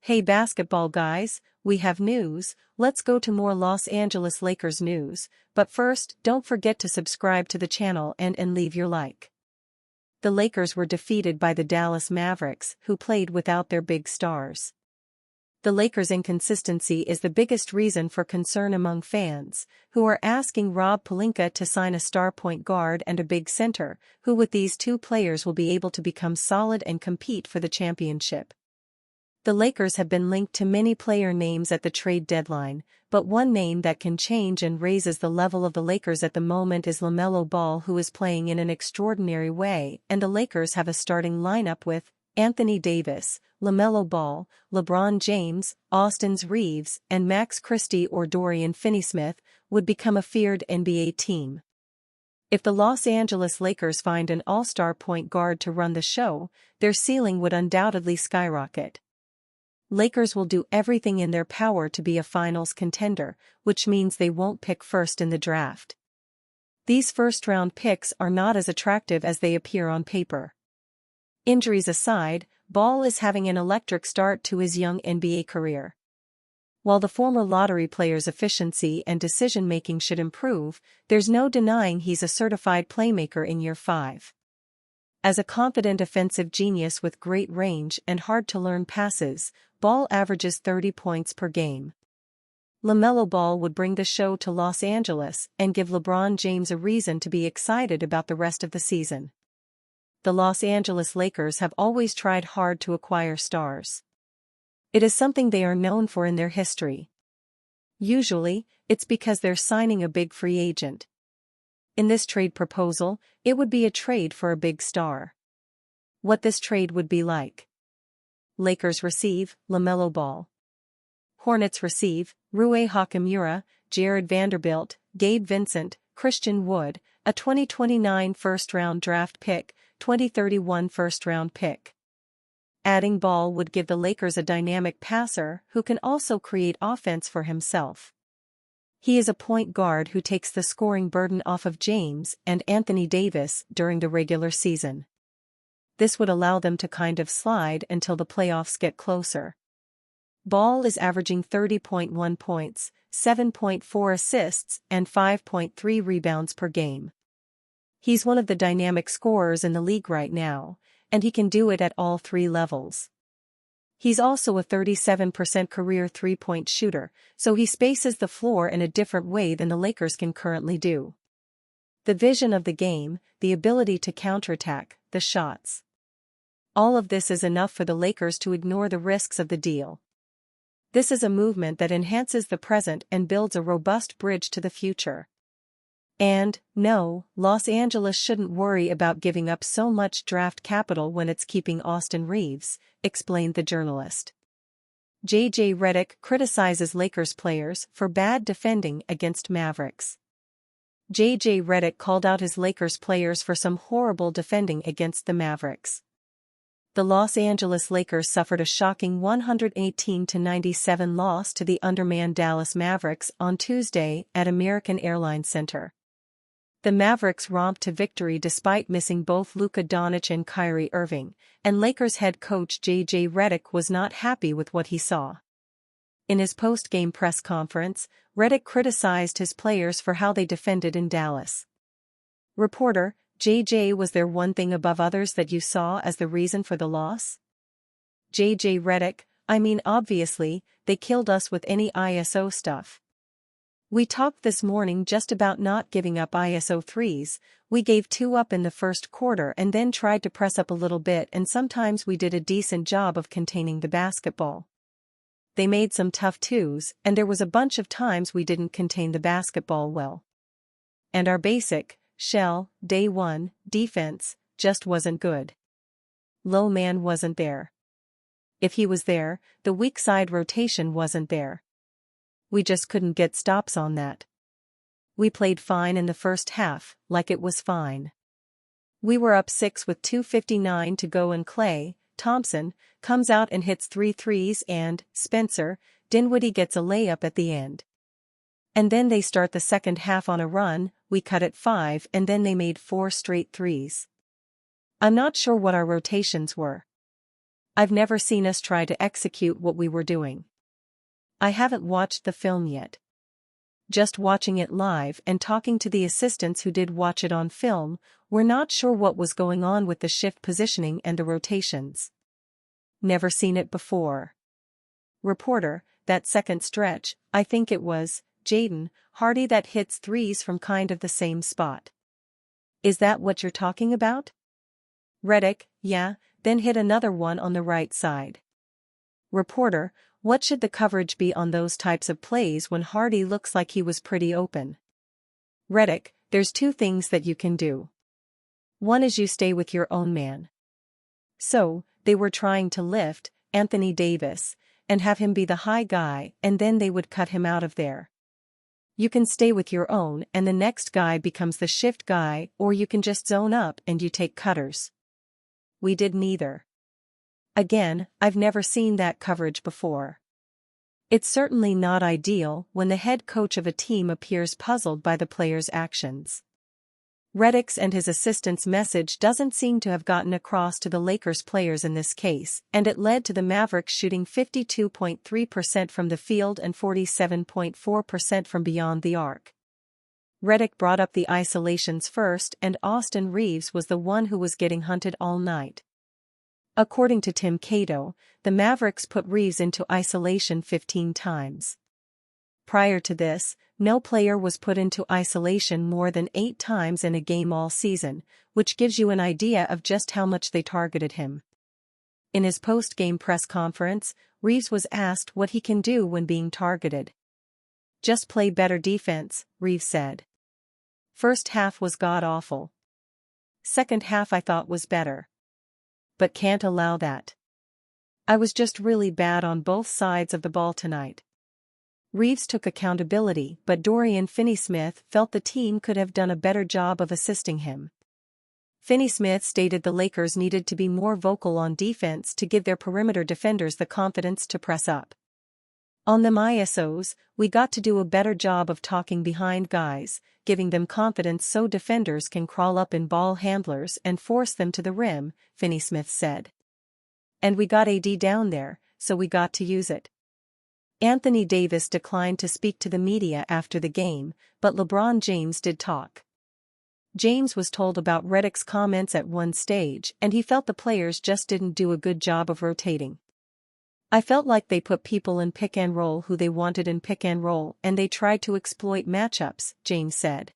Hey basketball guys, we have news. Let's go to more Los Angeles Lakers news, but first, don't forget to subscribe to the channel and leave your like. The Lakers were defeated by the Dallas Mavericks, who played without their big stars. The Lakers' inconsistency is the biggest reason for concern among fans, who are asking Rob Pelinka to sign a star point guard and a big center, who with these two players will be able to become solid and compete for the championship. The Lakers have been linked to many player names at the trade deadline, but one name that can change and raises the level of the Lakers at the moment is LaMelo Ball, who is playing in an extraordinary way, and the Lakers have a starting lineup with Anthony Davis, LaMelo Ball, LeBron James, Austin Reeves, and Max Christie or Dorian Finney-Smith, would become a feared NBA team. If the Los Angeles Lakers find an all-star point guard to run the show, their ceiling would undoubtedly skyrocket. Lakers will do everything in their power to be a finals contender, which means they won't pick first in the draft. These first-round picks are not as attractive as they appear on paper. Injuries aside, Ball is having an electric start to his young NBA career. While the former lottery player's efficiency and decision-making should improve, there's no denying he's a certified playmaker in year 5. As a confident offensive genius with great range and hard-to-learn passes, Ball averages 30 points per game. LaMelo Ball would bring the show to Los Angeles and give LeBron James a reason to be excited about the rest of the season. The Los Angeles Lakers have always tried hard to acquire stars. It is something they are known for in their history. Usually, it's because they're signing a big free agent. In this trade proposal, it would be a trade for a big star. What this trade would be like. Lakers receive LaMelo Ball. Hornets receive Rui Hachimura, Jared Vanderbilt, Gabe Vincent, Christian Wood, a 2029 first-round draft pick, 2031 first-round pick. Adding Ball would give the Lakers a dynamic passer who can also create offense for himself. He is a point guard who takes the scoring burden off of James and Anthony Davis during the regular season. This would allow them to kind of slide until the playoffs get closer. Ball is averaging 30.1 points, 7.4 assists, and 5.3 rebounds per game. He's one of the dynamic scorers in the league right now, and he can do it at all 3 levels. He's also a 37% career three-point shooter, so he spaces the floor in a different way than the Lakers can currently do. The vision of the game, the ability to counterattack, the shots. All of this is enough for the Lakers to ignore the risks of the deal. This is a movement that enhances the present and builds a robust bridge to the future. And, no, Los Angeles shouldn't worry about giving up so much draft capital when it's keeping Austin Reeves, explained the journalist. J.J. Redick criticizes Lakers players for bad defending against Mavericks. J.J. Redick called out his Lakers players for some horrible defending against the Mavericks. The Los Angeles Lakers suffered a shocking 118-97 loss to the undermanned Dallas Mavericks on Tuesday at American Airlines Center. The Mavericks romped to victory despite missing both Luka Doncic and Kyrie Irving, and Lakers head coach J.J. Redick was not happy with what he saw. In his post-game press conference, Redick criticized his players for how they defended in Dallas. Reporter: JJ, was there one thing above others that you saw as the reason for the loss? J.J. Redick: I mean, obviously, they killed us with any ISO stuff. We talked this morning just about not giving up ISO threes. We gave 2 up in the first quarter and then tried to press up a little bit, and sometimes we did a decent job of containing the basketball. They made some tough 2s, and there was a bunch of times we didn't contain the basketball well. And our basic, shell, day 1, defense, just wasn't good. Low man wasn't there. If he was there, the weak side rotation wasn't there. We just couldn't get stops on that. We played fine in the first half, like it was fine. We were up 6 with 2:59 to go and Klay Thompson comes out and hits 3 threes and Spencer Dinwiddie gets a layup at the end. And then they start the second half on a run, we cut at 5 and then they made 4 straight threes. I'm not sure what our rotations were. I've never seen us try to execute what we were doing. I haven't watched the film yet. Just watching it live and talking to the assistants who did watch it on film, we're not sure what was going on with the shift positioning and the rotations. Never seen it before. Reporter, that second stretch, I think it was Jaden Hardy that hits threes from kind of the same spot. Is that what you're talking about? Redick, yeah, then hit another one on the right side. Reporter, what should the coverage be on those types of plays when Hardy looks like he was pretty open? Redick, there's two things that you can do. One is you stay with your own man. So, they were trying to lift Anthony Davis and have him be the high guy, and then they would cut him out of there. You can stay with your own and the next guy becomes the shift guy, or you can just zone up and you take cutters. We did neither. Again, I've never seen that coverage before. It's certainly not ideal when the head coach of a team appears puzzled by the player's actions. Redick's and his assistant's message doesn't seem to have gotten across to the Lakers players in this case, and it led to the Mavericks shooting 52.3% from the field and 47.4% from beyond the arc. Redick brought up the isolations first, and Austin Reaves was the one who was getting hunted all night. According to Tim Cato, the Mavericks put Reaves into isolation 15 times. Prior to this, no player was put into isolation more than 8 times in a game all season, which gives you an idea of just how much they targeted him. In his post-game press conference, Reaves was asked what he can do when being targeted. Just play better defense, Reaves said. First half was god-awful. Second half I thought was better. But can't allow that. I was just really bad on both sides of the ball tonight. Reaves took accountability, but Dorian Finney-Smith felt the team could have done a better job of assisting him. Finney-Smith stated the Lakers needed to be more vocal on defense to give their perimeter defenders the confidence to press up. On them ISOs, we got to do a better job of talking behind guys, giving them confidence so defenders can crawl up in ball handlers and force them to the rim, Finney-Smith said. And we got AD down there, so we got to use it. Anthony Davis declined to speak to the media after the game, but LeBron James did talk. James was told about Redick's comments at one stage, and he felt the players just didn't do a good job of rotating. I felt like they put people in pick and roll who they wanted in pick and roll, and they tried to exploit matchups, James said.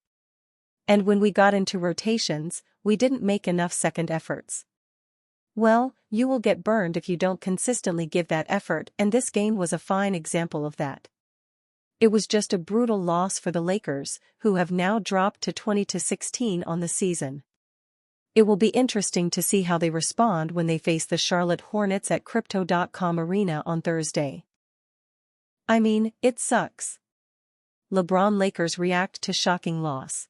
And when we got into rotations, we didn't make enough second efforts. Well, you will get burned if you don't consistently give that effort, and this game was a fine example of that. It was just a brutal loss for the Lakers, who have now dropped to 20-16 on the season. It will be interesting to see how they respond when they face the Charlotte Hornets at Crypto.com Arena on Thursday. I mean, it sucks. LeBron Lakers react to shocking loss.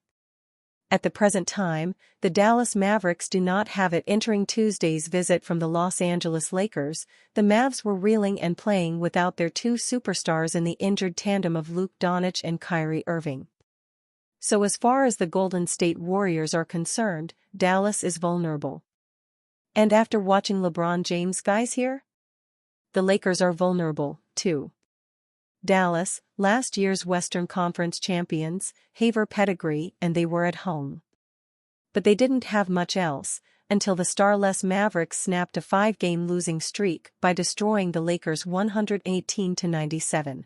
At the present time, the Dallas Mavericks do not have it. Entering Tuesday's visit from the Los Angeles Lakers, the Mavs were reeling and playing without their two superstars in the injured tandem of Luka Doncic and Kyrie Irving. So as far as the Golden State Warriors are concerned, Dallas is vulnerable. And after watching LeBron James guys here? The Lakers are vulnerable, too. Dallas, last year's Western Conference champions, have pedigree, and they were at home. But they didn't have much else, until the starless Mavericks snapped a 5-game losing streak by destroying the Lakers 118-97.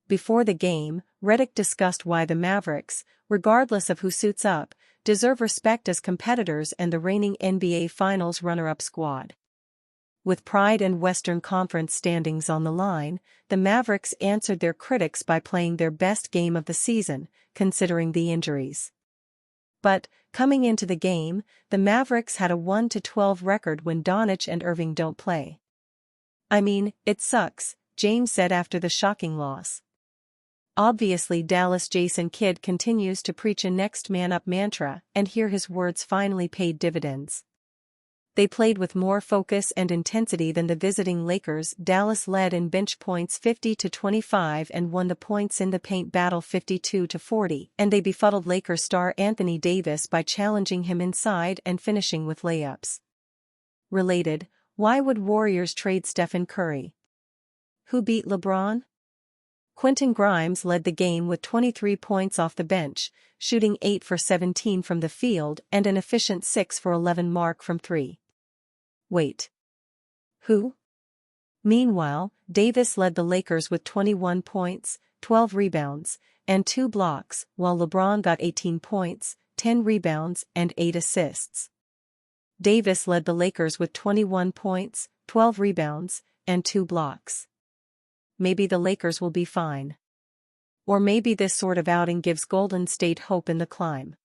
Before the game, Redick discussed why the Mavericks, regardless of who suits up, deserve respect as competitors and the reigning NBA Finals runner-up squad. With pride and Western Conference standings on the line, the Mavericks answered their critics by playing their best game of the season, considering the injuries. But, coming into the game, the Mavericks had a 1-12 record when Doncic and Irving don't play. I mean, it sucks, James said after the shocking loss. Obviously Dallas Jason Kidd continues to preach a next man up mantra, and here his words finally paid dividends. They played with more focus and intensity than the visiting Lakers. Dallas led in bench points 50-25 and won the points in the paint battle 52-40, and they befuddled Lakers star Anthony Davis by challenging him inside and finishing with layups. Related, Why would Warriors trade Stephen Curry? Who beat LeBron? Quentin Grimes led the game with 23 points off the bench, shooting 8 for 17 from the field and an efficient 6 for 11 mark from 3. Wait. Who? Meanwhile, Davis led the Lakers with 21 points, 12 rebounds, and 2 blocks, while LeBron got 18 points, 10 rebounds, and 8 assists. Davis led the Lakers with 21 points, 12 rebounds, and 2 blocks. Maybe the Lakers will be fine. Or maybe this sort of outing gives Golden State hope in the climb.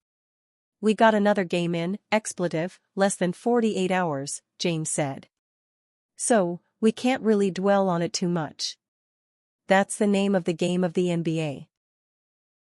We got another game in, expletive, less than 48 hours, James said. So, we can't really dwell on it too much. That's the name of the game of the NBA.